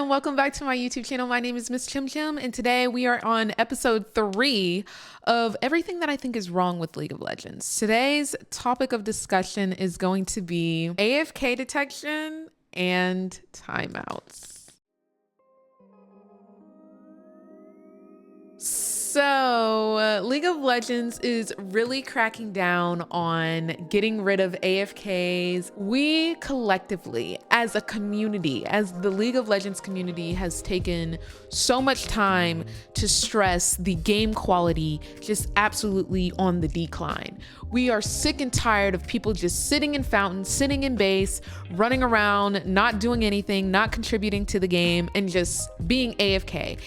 and welcome back to my YouTube channel. My name is Miss Chim Chim, and today we are on episode 3 of everything that I think is wrong with League of Legends. Today's topic of discussion is going to be AFK detection and timeouts. So, League of Legends is really cracking down on getting rid of AFKs. We collectively, as a community, as the League of Legends community, has taken so much time to stress the game quality just absolutely on the decline. We are sick and tired of people just sitting in fountain, sitting in base, running around, not doing anything, not contributing to the game, and just being AFK.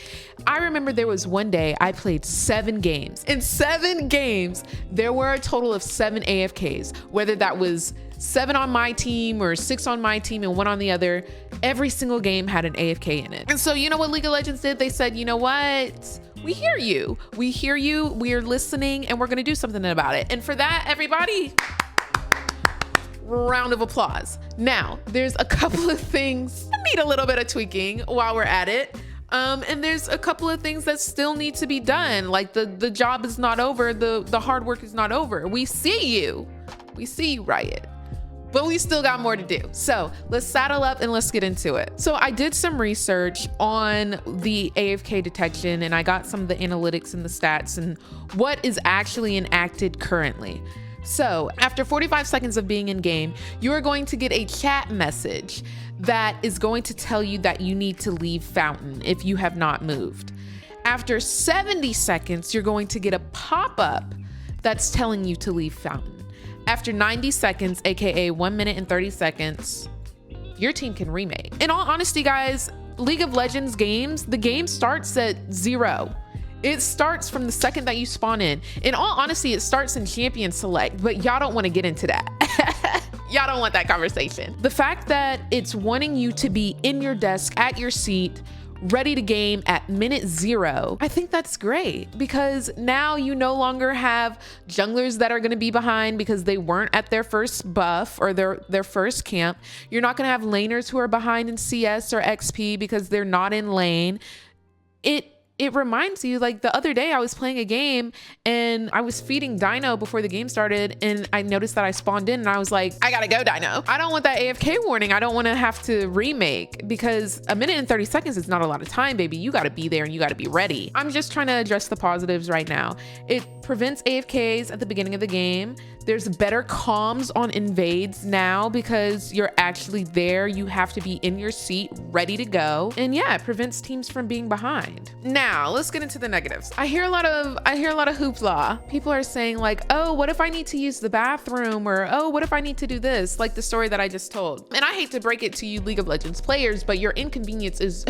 I remember there was one day I played 7 games. In 7 games, there were a total of 7 AFKs, whether that was 7 on my team or 6 on my team and 1 on the other. Every single game had an AFK in it. And so you know what League of Legends did? They said, you know what? We hear you. We hear you. We're listening and we're going to do something about it. And for that, everybody, round of applause. Now, there's a couple of things that need a little bit of tweaking while we're at it. And there's a couple of things that still need to be done. Like the job is not over. The hard work is not over. We see you. We see you, Riot. But we still got more to do. So let's saddle up and let's get into it. So I did some research on the AFK detection and I got some of the analytics and the stats and what is actually enacted currently. So after 45 seconds of being in game, you are going to get a chat message that is going to tell you that you need to leave fountain if you have not moved. After 70 seconds, you're going to get a pop-up that's telling you to leave fountain. After 90 seconds, aka 1 minute and 30 seconds, your team can remake. In all honesty, guys, League of Legends games, the game starts at 0. It starts from the second that you spawn in. In all honesty, it starts in champion select, but y'all don't want to get into that. Y'all don't want that conversation. The fact that it's wanting you to be in your desk, at your seat, ready to game at minute 0, I think that's great because now you no longer have junglers that are going to be behind because they weren't at their first buff or their first camp. You're not going to have laners who are behind in CS or XP because they're not in lane. It reminds you, like the other day I was playing a game and I was feeding Dino before the game started and I noticed that I spawned in and I was like, I gotta go, Dino. I don't want that AFK warning. I don't want to have to remake because 1 minute and 30 seconds is not a lot of time, baby. You gotta be there and you gotta be ready. I'm just trying to address the positives right now. It prevents AFKs at the beginning of the game. There's better comms on invades now because you're actually there. You have to be in your seat, ready to go. And yeah, it prevents teams from being behind. Now, let's get into the negatives. I hear a lot of hoopla. People are saying like, oh, what if I need to use the bathroom? Or, oh, what if I need to do this? Like the story that I just told. And I hate to break it to you League of Legends players, but your inconvenience is,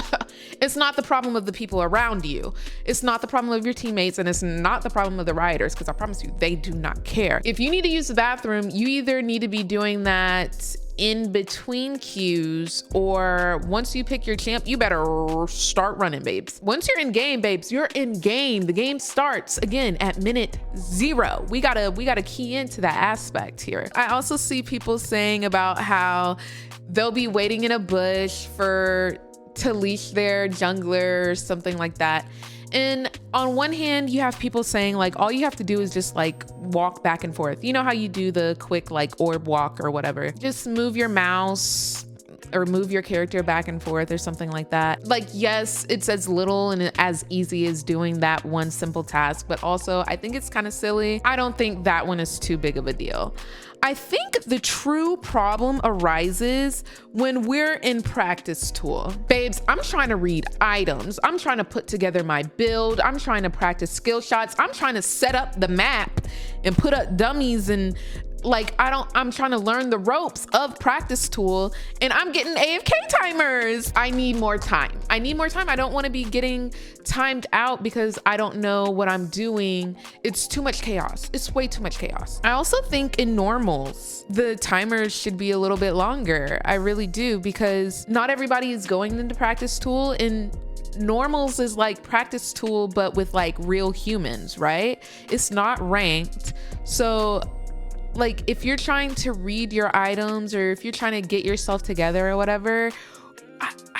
it's not the problem of the people around you. It's not the problem of your teammates and it's not the problem of the rioters because I promise you, they do not care. If you need to use the bathroom, you either need to be doing that in between queues or once you pick your champ, you better start running, babes. Once you're in game, babes, you're in game. The game starts again at minute 0. We gotta key into that aspect here. I also see people saying about how they'll be waiting in a bush to leash their jungler or something like that. And on one hand, you have people saying like, all you have to do is just like walk back and forth. You know how you do the quick like orb walk or whatever. Just move your mouse or move your character back and forth or something like that. Like, yes, it's as little and as easy as doing that one simple task, but also I think it's kind of silly. I don't think that one is too big of a deal. I think the true problem arises when we're in practice tool. Babes, I'm trying to read items. I'm trying to put together my build. I'm trying to practice skill shots. I'm trying to set up the map and put up dummies and like, I'm trying to learn the ropes of practice tool and I'm getting AFK timers. I need more time. I need more time. I don't want to be getting timed out because I don't know what I'm doing. It's too much chaos. It's way too much chaos. I also think in normals, the timers should be a little bit longer. I really do because not everybody is going into practice tool and normals is like practice tool, but with like real humans, right? It's not ranked. So like if you're trying to read your items or if you're trying to get yourself together or whatever,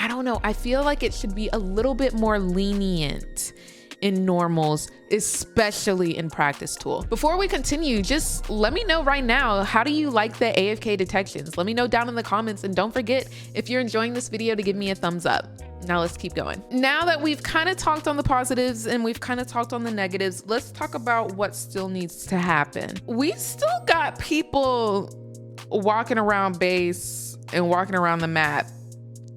I don't know. I feel like it should be a little bit more lenient in normals, especially in practice tool. Before we continue, just let me know right now, how do you like the AFK detections? Let me know down in the comments, and don't forget, if you're enjoying this video, to give me a thumbs up. Now let's keep going. Now that we've kind of talked on the positives and we've kind of talked on the negatives, let's talk about what still needs to happen. We still got people walking around base and walking around the map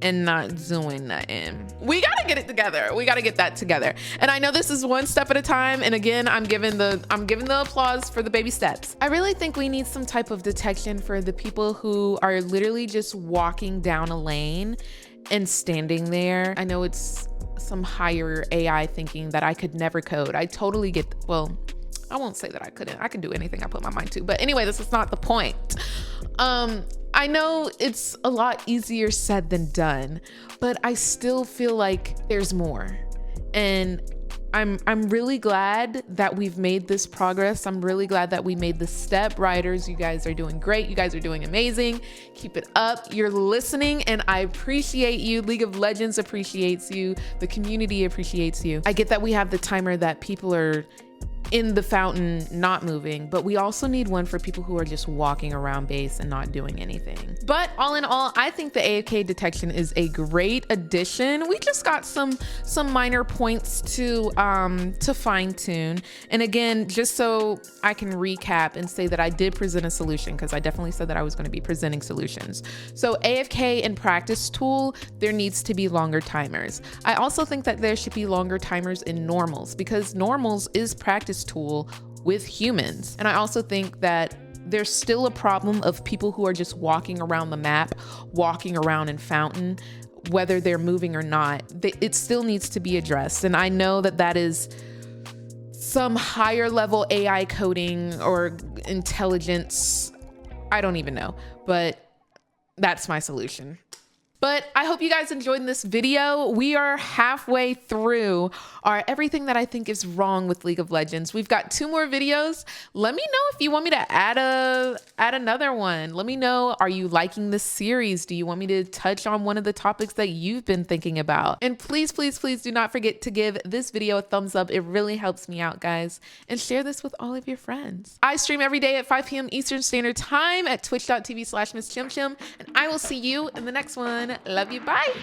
and not doing nothing. We gotta get it together. We gotta get that together. And I know this is one step at a time. And again, I'm giving the applause for the baby steps. I really think we need some type of detection for the people who are literally just walking down a lane and standing there. I know it's some higher AI thinking that I could never code. I totally get, well, I won't say that I couldn't. I can do anything I put my mind to. But anyway, this is not the point. I know it's a lot easier said than done, but I still feel like there's more. And I'm really glad that we've made this progress. I'm really glad that we made this step. Writers, you guys are doing great. You guys are doing amazing. Keep it up. You're listening, and I appreciate you. League of Legends appreciates you. The community appreciates you. I get that we have the timer that people are in the fountain not moving, but we also need one for people who are just walking around base and not doing anything. But all in all, I think the AFK detection is a great addition. We just got some minor points to fine tune. And again, just so I can recap and say that I did present a solution, because I definitely said that I was going to be presenting solutions. So AFK and practice tool, there needs to be longer timers. I also think that there should be longer timers in normals, because normals is practice tool with humans. And I also think that there's still a problem of people who are just walking around the map, walking around in fountain, whether they're moving or not. It still needs to be addressed. And I know that that is some higher level AI coding or intelligence. I don't even know, but that's my solution. But I hope you guys enjoyed this video. We are halfway through our everything that I think is wrong with League of Legends. We've got 2 more videos. Let me know if you want me to add another one. Let me know, are you liking this series? Do you want me to touch on one of the topics that you've been thinking about? And please, please, please do not forget to give this video a thumbs up. It really helps me out, guys. And share this with all of your friends. I stream every day at 5 p.m. Eastern Standard Time at twitch.tv/MissChimChim. And I will see you in the next one. Love you. Bye.